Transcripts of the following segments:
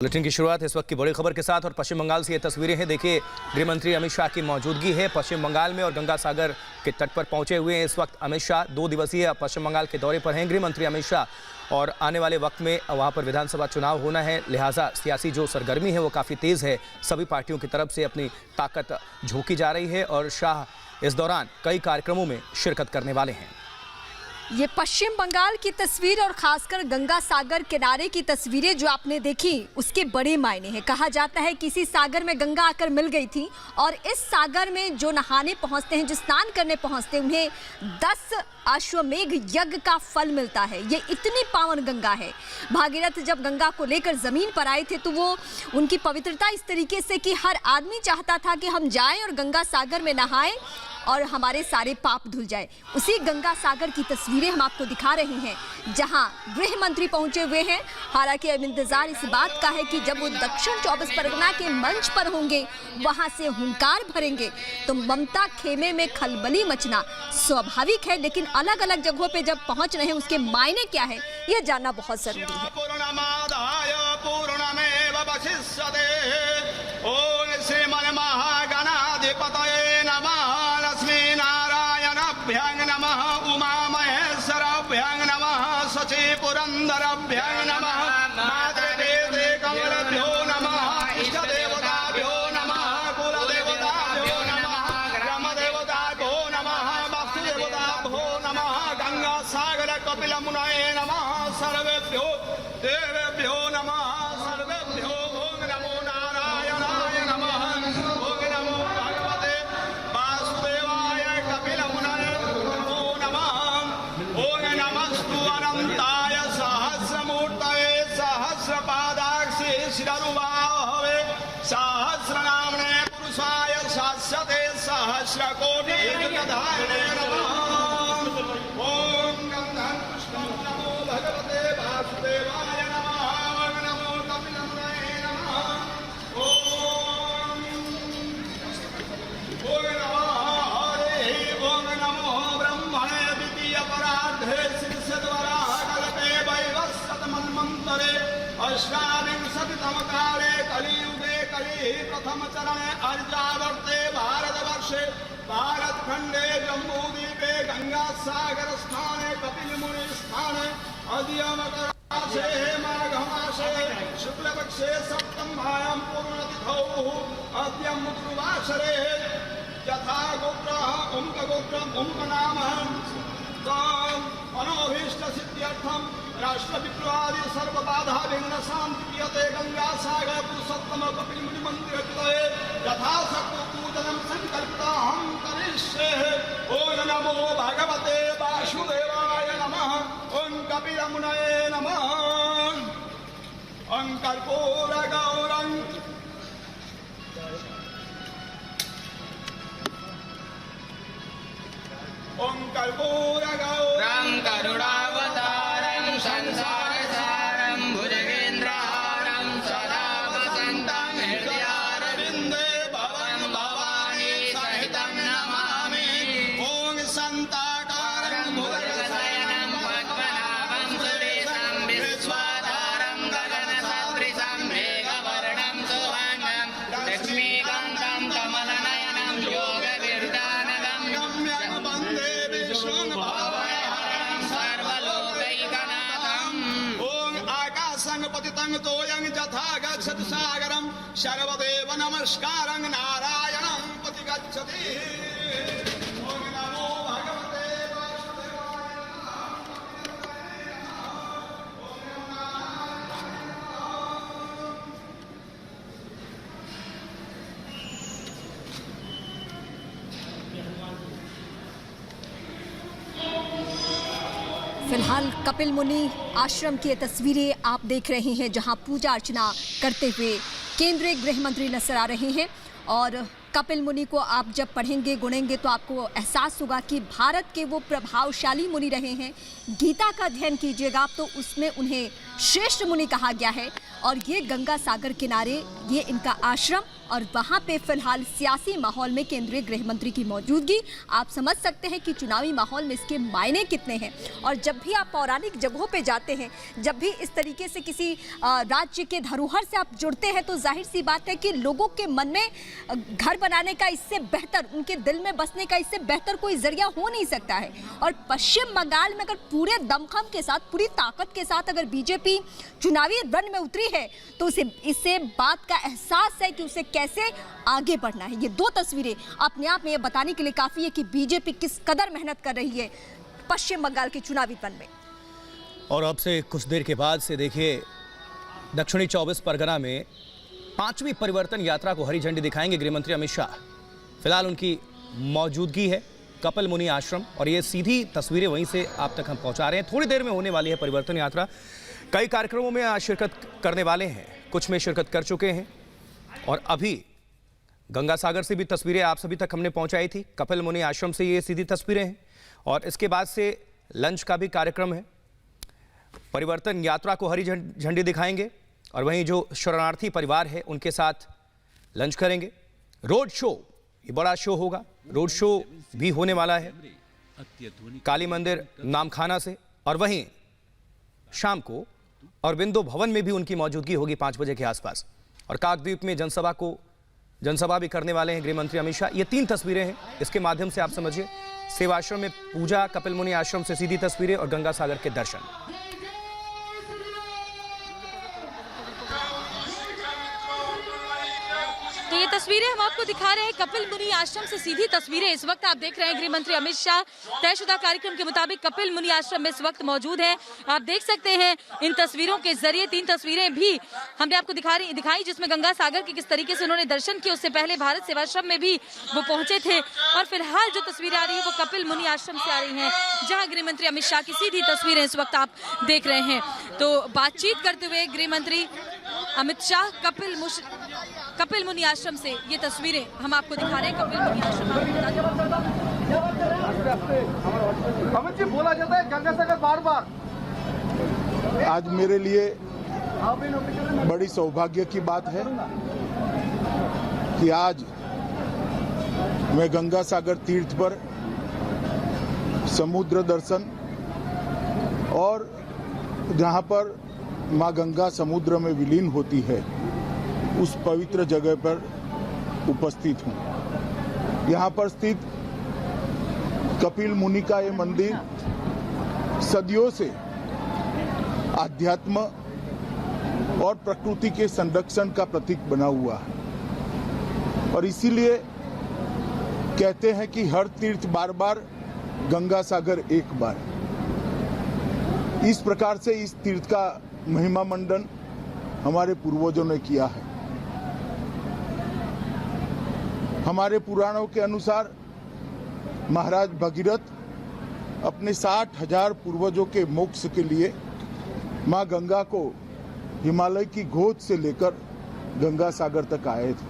Bulletin की शुरुआत इस वक्त की बड़ी खबर के साथ और पश्चिम बंगाल से ये तस्वीरें हैं। देखिए, गृह मंत्री अमित शाह की मौजूदगी है पश्चिम बंगाल में और गंगा सागर के तट पर पहुंचे हुए हैं। इस वक्त अमित शाह 2 दिवसीय पश्चिम बंगाल के दौरे पर हैं गृह मंत्री अमित शाह, और आने वाले वक्त में वहां पर विधानसभा चुनाव होना है, लिहाजा सियासी जो सरगर्मी है वो काफ़ी तेज़ है। सभी पार्टियों की तरफ से अपनी ताकत झोंकी जा रही है और शाह इस दौरान कई कार्यक्रमों में शिरकत करने वाले हैं। ये पश्चिम बंगाल की तस्वीर और खासकर गंगा सागर किनारे की तस्वीरें जो आपने देखी उसके बड़े मायने हैं। कहा जाता है किसी सागर में गंगा आकर मिल गई थी और इस सागर में जो नहाने पहुंचते हैं, जो स्नान करने पहुंचते हैं, उन्हें 10 अश्वमेघ यज्ञ का फल मिलता है। ये इतनी पावन गंगा है। भागीरथ जब गंगा को लेकर जमीन पर आए थे तो वो उनकी पवित्रता इस तरीके से कि हर आदमी चाहता था कि हम जाएं और गंगा सागर में नहाएं और हमारे सारे पाप धुल जाए। उसी गंगा सागर की तस्वीरें हम आपको दिखा रहे हैं जहां गृह मंत्री पहुंचे हुए हैं। हालांकि अब इंतजार इस बात का है कि जब वो दक्षिण 24 परगना के मंच पर होंगे, वहां से हुंकार भरेंगे तो ममता खेमे में खलबली मचना स्वाभाविक है, लेकिन अलग अलग जगहों पे जब पहुंच रहे हैं उसके मायने क्या है यह जानना बहुत जरूरी है। पुरंदरभ्यं नमः मातृवेदे कमलभ्यो नमः इष्टदेवताभ्यो नमः कुलदेवताभ्यो नमः ग्रामदेवताभ्यो नमः वास्तुदेवताभ्यो नमः गंगा सागर कपिल मुनये नमः सर्वेभ्यो देवेभ्यो नमः सर्वेभ्यो ओम नमो नारायणाय नमः ओम नमो भगवते वासुदेवाय कपिल मुनये नमो नमः ओम नमस्तु अनंता शिररुवाहवे सहस्रनामने पुरुषाय शाश्वते सहस्रकोटि युगधारिणे नमः। ओम गंधं पुष्पं नमो भगवते वासुदेवाय नमः। ओम नमो कपिलमुनये नमः। ओम नमः हरे ओम नमो ब्रह्मणे द्वितीय परार्धे शीर्षद्वराः कल्पे वैवस्वतमन्वन्तरे अष्टाविंशतितम काले कलियुगे कलि प्रथम चरणे अर्जावर्ते भारतवर्षे भारतखंडे जम्बूद्वीपे गंगा सागर स्थाने कपिल मुनि स्थाने अद्यमकराशे माघमासे शुक्लपक्षे सप्तम्यां पूर्णतिथौ अद्य मुद्रुवासरे यथा गोत्रः उम्कगोत्रम् उम्कनामः अनोभीष्ट सिद्ध्यर्थम राष्ट्र विप्लवादि सर्व बाधा विघ्न शांति प्रियते गंगा सागर पुरुषोत्तम कपिल मुनि मंदिर कृतये यथाशक्ति पूजनम संकल्पिताहं करिष्ये। ओम नमो भगवते वासुदेवाय नमः। ओम कपिल मुनये नमः। ओम कर्पूर गौरं ओम कर्पूर गौरं करुणावतारं संसारसारं भुजगेन्द्रहारं सदा वसन्तं हृदयारविन्दे भवं भवानी सहितं नमामि। ओम शान्ताकारं भुजगशयनं पद्मनाभं सुरेशं विश्वाधारं गगनसदृशं मेघवर्णं सुवर्णं लक्ष्मीकान्तं कमलनयनं योगविरदानगम्यं वन्दे विष्णुं भवभयहरं सर्वलोकैकनाथम्। ओम आकाशं पतितं तोयं यथा गच्छति सागरं सर्वदेव नमस्कारं नारायणं प्रतिगच्छति। ओम नमो भगवते वासुदेवाय फिलहाल कपिल मुनि आश्रम की ये तस्वीरें आप देख रहे हैं जहां पूजा अर्चना करते हुए केंद्रीय गृह मंत्री नजर आ रहे हैं। और कपिल मुनि को आप जब पढ़ेंगे गुनेंगे तो आपको एहसास होगा कि भारत के वो प्रभावशाली मुनि रहे हैं। गीता का अध्ययन कीजिएगा आप तो उसमें उन्हें श्रेष्ठ मुनि कहा गया है। और ये गंगा सागर किनारे ये इनका आश्रम और वहां पे फिलहाल सियासी माहौल में केंद्रीय गृह मंत्री की मौजूदगी, आप समझ सकते हैं कि चुनावी माहौल में इसके मायने कितने हैं। और जब भी आप पौराणिक जगहों पे जाते हैं, जब भी इस तरीके से किसी राज्य के धरोहर से आप जुड़ते हैं, तो जाहिर सी बात है कि लोगों के मन में घर बनाने का इससे बेहतर, उनके दिल में बसने का इससे बेहतर कोई जरिया हो नहीं सकता है। और पश्चिम बंगाल में अगर पूरे दमखम के साथ, पूरी ताकत के साथ अगर बीजेपी चुनावी रण में उतरी है, तो उसे इससे बात का एहसास है कि उसे कैसे आगे बढ़ना है। ये दो तस्वीरें अपने आप में ये बताने के लिए काफी है कि बीजेपी किस कदर मेहनत कर रही है पश्चिम बंगाल के चुनावी रण में। और अब से कुछ देर के बाद से देखिए दक्षिणी 24 परगना में 5वीं परिवर्तन यात्रा को हरी झंडी दिखाएंगे गृह मंत्री अमित शाह। फिलहाल उनकी मौजूदगी है कपिल मुनि आश्रम, और ये सीधी तस्वीरें वहीं से आप तक हम पहुंचा रहे हैं। थोड़ी देर में होने वाली है परिवर्तन यात्रा। कई कार्यक्रमों में आज शिरकत करने वाले हैं, कुछ में शिरकत कर चुके हैं, और अभी गंगा सागर से भी तस्वीरें आप सभी तक हमने पहुंचाई थी। कपिल मुनि आश्रम से ये सीधी तस्वीरें हैं, और इसके बाद से लंच का भी कार्यक्रम है। परिवर्तन यात्रा को हरी झंडी दिखाएंगे, और वहीं जो शरणार्थी परिवार है उनके साथ लंच करेंगे। रोड शो, ये बड़ा शो होगा, रोड शो भी होने वाला है काली मंदिर नामखाना से, और वहीं शाम को और बिंदु भवन में भी उनकी मौजूदगी होगी 5 बजे के आसपास। और काकद्वीप में जनसभा भी करने वाले हैं गृह मंत्री अमित शाह। ये 3 तस्वीरें हैं, इसके माध्यम से आप समझिए सेवाश्रम में पूजा, कपिल मुनि आश्रम से सीधी तस्वीरें और गंगा सागर के दर्शन। तो ये तस्वीरें हम आपको दिखा रहे हैं कपिल मुनि आश्रम से सीधी तस्वीरें। इस वक्त आप देख रहे हैं गृह मंत्री अमित शाह तयशुदा कार्यक्रम के मुताबिक कपिल मुनि आश्रम में इस वक्त मौजूद हैं। आप देख सकते हैं इन तस्वीरों के जरिए 3 तस्वीरें भी हमने आपको दिखाई, जिसमें गंगा सागर के किस तरीके से उन्होंने दर्शन किए। उससे पहले भारत सेवाश्रम में भी वो पहुंचे थे, और फिलहाल जो तस्वीरें आ रही है वो कपिल मुनि आश्रम से आ रही है, जहाँ गृह मंत्री अमित शाह की सीधी तस्वीरें इस वक्त आप देख रहे हैं। तो बातचीत करते हुए गृह मंत्री अमित शाह कपिल मुनि आश्रम से ये तस्वीरें हम आपको दिखा रहे हैं। कपिल मुनि आश्रम अमित जी, बोला जाता है गंगा सागर बार-बार। आज मेरे लिए बड़ी सौभाग्य की बात है कि आज मैं गंगा सागर तीर्थ पर समुद्र दर्शन और जहां पर मां गंगा समुद्र में विलीन होती है उस पवित्र जगह पर उपस्थित हूं। यहां पर स्थित कपिल मुनि का ये मंदिर सदियों से आध्यात्म और प्रकृति के संरक्षण का प्रतीक बना हुआ है, और इसीलिए कहते हैं कि हर तीर्थ बार बार, गंगा सागर एक बार। इस प्रकार से इस तीर्थ का महिमा मंडन हमारे पूर्वजों ने किया है। हमारे पुराणों के अनुसार महाराज भगीरथ अपने 60,000 पूर्वजों के मोक्ष के लिए मां गंगा को हिमालय की गोद से लेकर गंगा सागर तक आए थे,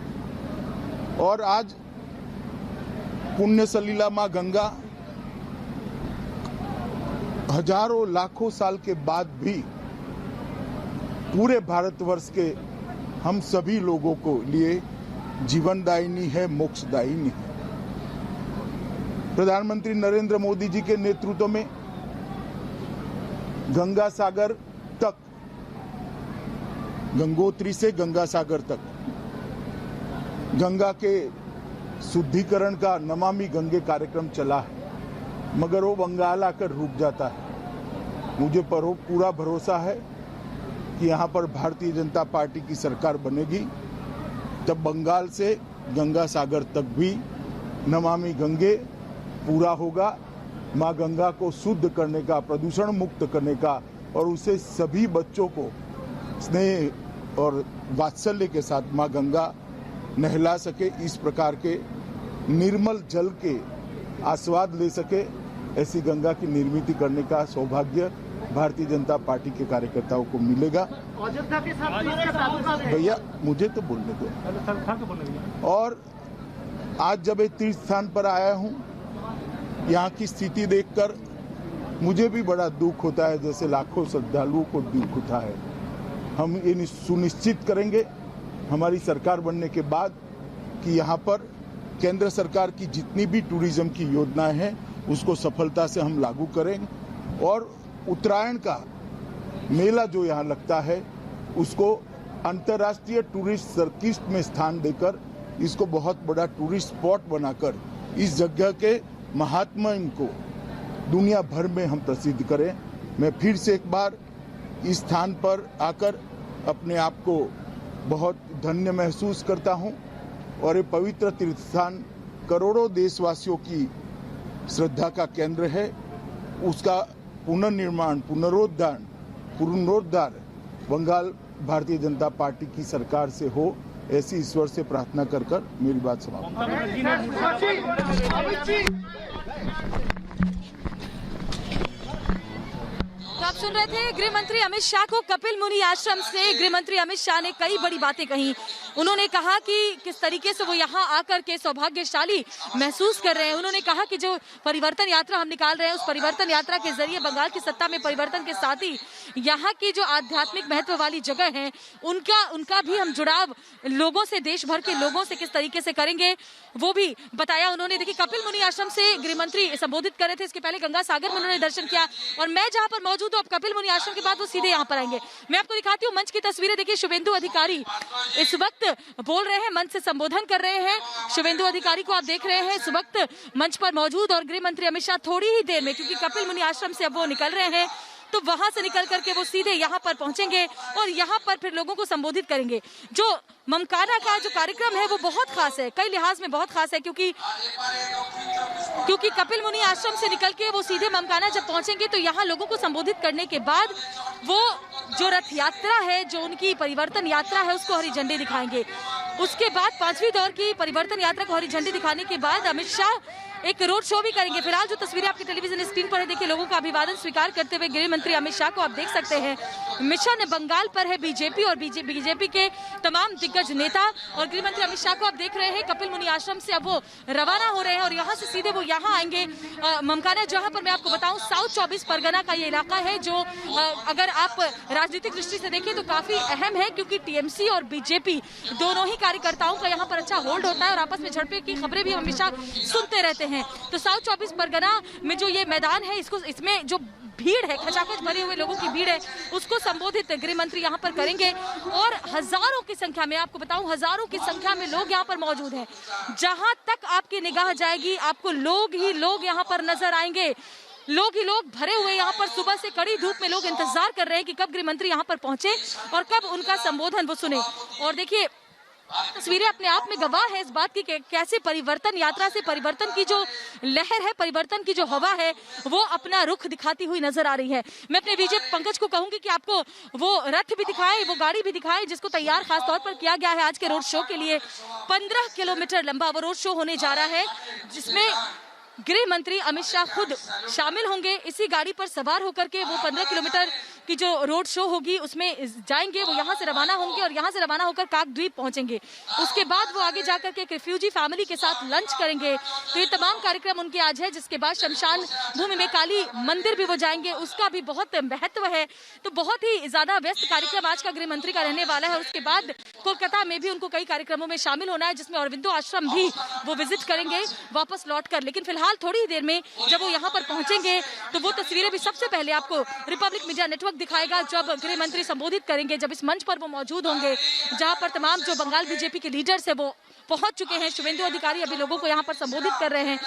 और आज पुण्य सलीला मां गंगा हजारों लाखों साल के बाद भी पूरे भारतवर्ष के हम सभी लोगों को लिए जीवनदायिनी है, मोक्षदायिनी है। प्रधानमंत्री नरेंद्र मोदी जी के नेतृत्व में गंगा सागर तक, गंगोत्री से गंगा सागर तक गंगा के शुद्धिकरण का नमामि गंगे कार्यक्रम चला है, मगर वो बंगाल आकर रुक जाता है। मुझे पूरा भरोसा है कि यहाँ पर भारतीय जनता पार्टी की सरकार बनेगी, तब बंगाल से गंगा सागर तक भी नमामि गंगे पूरा होगा। माँ गंगा को शुद्ध करने का, प्रदूषण मुक्त करने का, और उसे सभी बच्चों को स्नेह और वात्सल्य के साथ माँ गंगा नहला सके, इस प्रकार के निर्मल जल के आस्वाद ले सके, ऐसी गंगा की निर्मित करने का सौभाग्य भारतीय जनता पार्टी के कार्यकर्ताओं को मिलेगा। अयोध्या के साथ इसका ताल्लुक है। भैया मुझे तो बोलने दो। और आज जब एक तीर्थ स्थान पर आया हूं, यहाँ की स्थिति देखकर मुझे भी बड़ा दुख होता है, जैसे लाखों श्रद्धालुओं को दुख होता है। हम ये सुनिश्चित करेंगे हमारी सरकार बनने के बाद कि यहाँ पर केंद्र सरकार की जितनी भी टूरिज्म की योजनाएं हैं उसको सफलता से हम लागू करें और उत्तरायण का मेला जो यहाँ लगता है उसको अंतर्राष्ट्रीय टूरिस्ट सर्किट में स्थान देकर इसको बहुत बड़ा टूरिस्ट स्पॉट बनाकर इस जगह के महात्म्य को दुनिया भर में हम प्रसिद्ध करें। मैं फिर से एक बार इस स्थान पर आकर अपने आप को बहुत धन्य महसूस करता हूं और ये पवित्र तीर्थ स्थान करोड़ों देशवासियों की श्रद्धा का केंद्र है। उसका पुनर्निर्माण पुनरोद्धार बंगाल भारतीय जनता पार्टी की सरकार से हो, ऐसी ईश्वर से प्रार्थना कर मेरी बात समाप्त। तो आप सुन रहे थे गृह मंत्री अमित शाह को। कपिल मुनि आश्रम से गृह मंत्री अमित शाह ने कई बड़ी बातें कही। उन्होंने कहा कि किस तरीके से वो यहाँ आकर के सौभाग्यशाली महसूस कर रहे हैं। उन्होंने कहा कि जो परिवर्तन यात्रा हम निकाल रहे हैं उस परिवर्तन यात्रा के जरिए बंगाल की सत्ता में परिवर्तन के साथ ही यहाँ की जो आध्यात्मिक महत्व वाली जगह है उनका भी हम जुड़ाव लोगों से, देश भर के लोगों से किस तरीके से करेंगे वो भी बताया उन्होंने। देखिए, कपिल मुनि आश्रम से गृह मंत्री संबोधित कर रहे थे, इसके पहले गंगा सागर में उन्होंने दर्शन किया और मैं जहाँ पर मौजूद हूँ, अब कपिल मुनि आश्रम के बाद वो सीधे यहाँ पर आएंगे। मैं आपको दिखाती हूँ मंच की तस्वीरें। देखिए, शुभेंदु अधिकारी इस वक्त बोल रहे हैं, मंच से संबोधन कर रहे हैं। शुभेंदु अधिकारी को आप देख रहे हैं इस वक्त मंच पर मौजूद और गृह मंत्री अमित शाह थोड़ी ही देर में, क्योंकि कपिल मुनि आश्रम से अब वो निकल रहे हैं, तो वहां से निकल करके वो सीधे यहाँ पर पहुंचेंगे और यहाँ पर फिर लोगों को संबोधित करेंगे। जो ममकाना का जो कार्यक्रम है वो बहुत खास है, कई लिहाज में बहुत खास है, क्योंकि कपिल मुनि आश्रम से निकल के वो सीधे ममकाना जब पहुंचेंगे तो यहाँ लोगों को संबोधित करने के बाद वो जो रथ यात्रा है, जो उनकी परिवर्तन यात्रा है, उसको हरी झंडी दिखाएंगे। उसके बाद 5वीं दौर की परिवर्तन यात्रा को हरी झंडी दिखाने के बाद अमित शाह एक रोड शो भी करेंगे। फिलहाल जो तस्वीरें आपके टेलीविजन स्क्रीन पर है, देखिए लोगों का अभिवादन स्वीकार करते हुए गृह मंत्री अमित शाह को आप देख सकते हैं। मिशन बंगाल पर है बीजेपी और बीजेपी के तमाम दिग्गज नेता और गृह मंत्री अमित शाह को आप देख रहे हैं कपिल मुनि आश्रम से अब वो रवाना हो रहे हैं और यहाँ से सीधे वो यहाँ आएंगे ममकाना, जहाँ पर मैं आपको बताऊं साउथ 24 परगना का ये इलाका है, जो अगर आप राजनीतिक दृष्टि से देखें तो काफी अहम है, क्योंकि टीएमसी और बीजेपी दोनों ही कार्यकर्ताओं का यहाँ पर अच्छा होल्ड होता है और आपस में झड़पे की खबरें भी हमेशा सुनते रहते हैं। तो साउथ 24 परगना में जो ये मैदान है, इसमें जो भीड़ है, खचाखच भरे हुए लोगों की भीड़ है, उसको संबोधित गृह मंत्री यहाँ पर करेंगे और हजारों की संख्या में, आपको बताऊं हजारों की संख्या में लोग यहाँ पर मौजूद हैं। जहां तक आपकी निगाह जाएगी आपको लोग ही लोग यहाँ पर नजर आएंगे, लोग ही लोग भरे हुए यहाँ पर। सुबह से कड़ी धूप में लोग इंतजार कर रहे हैं कि कब गृह मंत्री यहाँ पर पहुंचे और कब उनका संबोधन वो सुने। और देखिए, तस्वीरें अपने आप में गवाह है इस बात की कैसे परिवर्तन यात्रा से परिवर्तन की जो लहर है, परिवर्तन की जो हवा है, वो अपना रुख दिखाती हुई नजर आ रही है। मैं अपने विजय पंकज को कहूंगी कि आपको वो रथ भी दिखाए, वो गाड़ी भी दिखाए, जिसको तैयार खास तौर पर किया गया है आज के रोड शो के लिए। 15 किलोमीटर लंबा वो रोड शो होने जा रहा है, जिसमें गृह मंत्री अमित शाह खुद शामिल होंगे। इसी गाड़ी पर सवार होकर के वो 15 किलोमीटर की जो रोड शो होगी उसमें जाएंगे। वो यहाँ से रवाना होंगे और यहाँ से रवाना होकर काकद्वीप पहुंचेंगे। उसके बाद वो आगे जाकर के एक रिफ्यूजी फैमिली के साथ लंच करेंगे। तो ये तमाम कार्यक्रम उनके आज है, जिसके बाद शमशान भूमि में काली मंदिर भी वो जाएंगे, उसका भी बहुत महत्व है। तो बहुत ही ज्यादा व्यस्त कार्यक्रम आज का गृह मंत्री का रहने वाला है। उसके बाद कोलकाता में भी उनको कई कार्यक्रमों में शामिल होना है, जिसमें अरविंदो आश्रम भी वो विजिट करेंगे वापस लौट कर। लेकिन फिलहाल थोड़ी ही देर में जब वो यहाँ पर पहुंचेंगे तो वो तस्वीरें भी सबसे पहले आपको रिपब्लिक मीडिया नेटवर्क दिखाएगा, जब गृह मंत्री संबोधित करेंगे, जब इस मंच पर वो मौजूद होंगे जहां पर तमाम जो बंगाल बीजेपी के लीडर्स है वो पहुंच चुके हैं। शुभेंदु अधिकारी अभी लोगों को यहाँ पर संबोधित कर रहे हैं,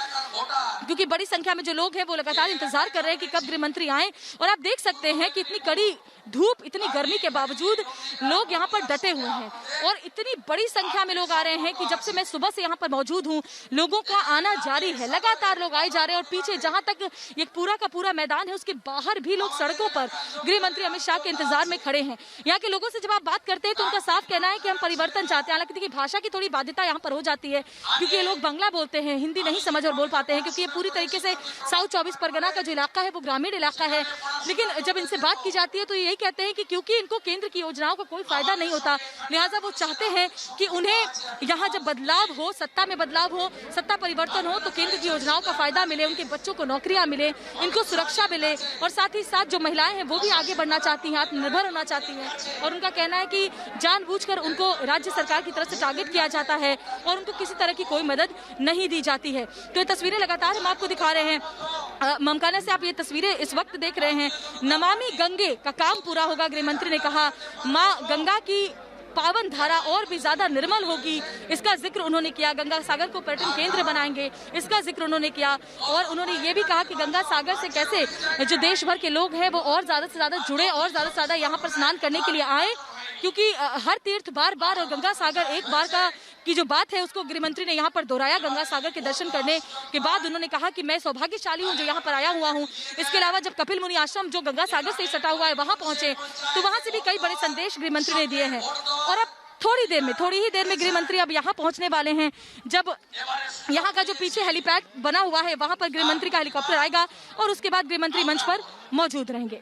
क्योंकि बड़ी संख्या में जो लोग हैं वो लगातार इंतजार कर रहे हैं कि कब गृह मंत्री आए। और आप देख सकते हैं कि इतनी कड़ी धूप, इतनी गर्मी के बावजूद लोग यहाँ पर डटे हुए हैं और इतनी बड़ी संख्या में लोग आ रहे हैं कि जब से मैं सुबह से यहाँ पर मौजूद हूँ लोगों का आना जारी है, लगातार लोग आए जा रहे हैं। और पीछे जहाँ तक ये पूरा का पूरा मैदान है उसके बाहर भी लोग सड़कों पर गृह मंत्री अमित शाह के इंतजार में खड़े हैं। यहाँ के लोगों से जब आप बात करते हैं तो उनका साफ कहना है कि हम परिवर्तन चाहते हैं। हालांकि देखिए, भाषा की थोड़ी बाध्यता यहाँ पर हो जाती है, क्योंकि ये लोग बांग्ला बोलते हैं, हिंदी नहीं समझ और बोल पाते हैं, क्योंकि ये पूरी तरीके से साउथ 24 परगना का जो इलाका है वो ग्रामीण इलाका है। लेकिन जब इनसे बात की जाती है तो यही कहते हैं कि क्योंकि इनको केंद्र की योजनाओं का कोई फायदा नहीं होता, लिहाजा वो चाहते हैं कि उन्हें यहाँ जब बदलाव हो, सत्ता में बदलाव हो, सत्ता परिवर्तन हो, तो केंद्र की योजनाओं का फायदा मिले, उनके बच्चों को नौकरियां मिले, इनको सुरक्षा मिले और साथ ही साथ जो महिलाएं हैं वो भी आगे बढ़ना चाहती हैं, आत्मनिर्भर होना चाहती हैं। और उनका कहना है कि जानबूझकर उनको राज्य सरकार की तरफ से टारगेट किया जाता है और उनको किसी तरह की कोई मदद नहीं दी जाती है। तो ये तस्वीरें लगातार हम आपको दिखा रहे हैं। ममकाना से आप ये तस्वीरें इस वक्त देख रहे हैं। नमामि गंगे का काम पूरा होगा, गृह मंत्री ने कहा। माँ गंगा की पावन धारा और भी ज्यादा निर्मल होगी, इसका जिक्र उन्होंने किया। गंगा सागर को पर्यटन केंद्र बनाएंगे, इसका जिक्र उन्होंने किया। और उन्होंने ये भी कहा कि गंगा सागर से कैसे जो देश भर के लोग हैं वो और ज्यादा से ज्यादा जुड़े और ज्यादा से ज्यादा यहाँ पर स्नान करने के लिए आए, क्योंकि हर तीर्थ बार बार और गंगा सागर एक बार का की जो बात है उसको गृह मंत्री ने यहाँ पर दोहराया। गंगा सागर के दर्शन करने के बाद उन्होंने कहा कि मैं सौभाग्यशाली हूँ जो यहाँ पर आया हुआ हूँ। इसके अलावा जब कपिल मुनि आश्रम जो गंगा सागर से सटा हुआ है वहाँ पहुंचे तो वहाँ से भी कई बड़े संदेश गृह मंत्री ने दिए हैं। और अब थोड़ी ही देर में गृह मंत्री अब यहाँ पहुंचने वाले हैं। जब यहाँ का जो पीछे हेलीपैड बना हुआ है वहाँ पर गृह मंत्री का हेलीकॉप्टर आएगा और उसके बाद गृह मंत्री मंच पर मौजूद रहेंगे।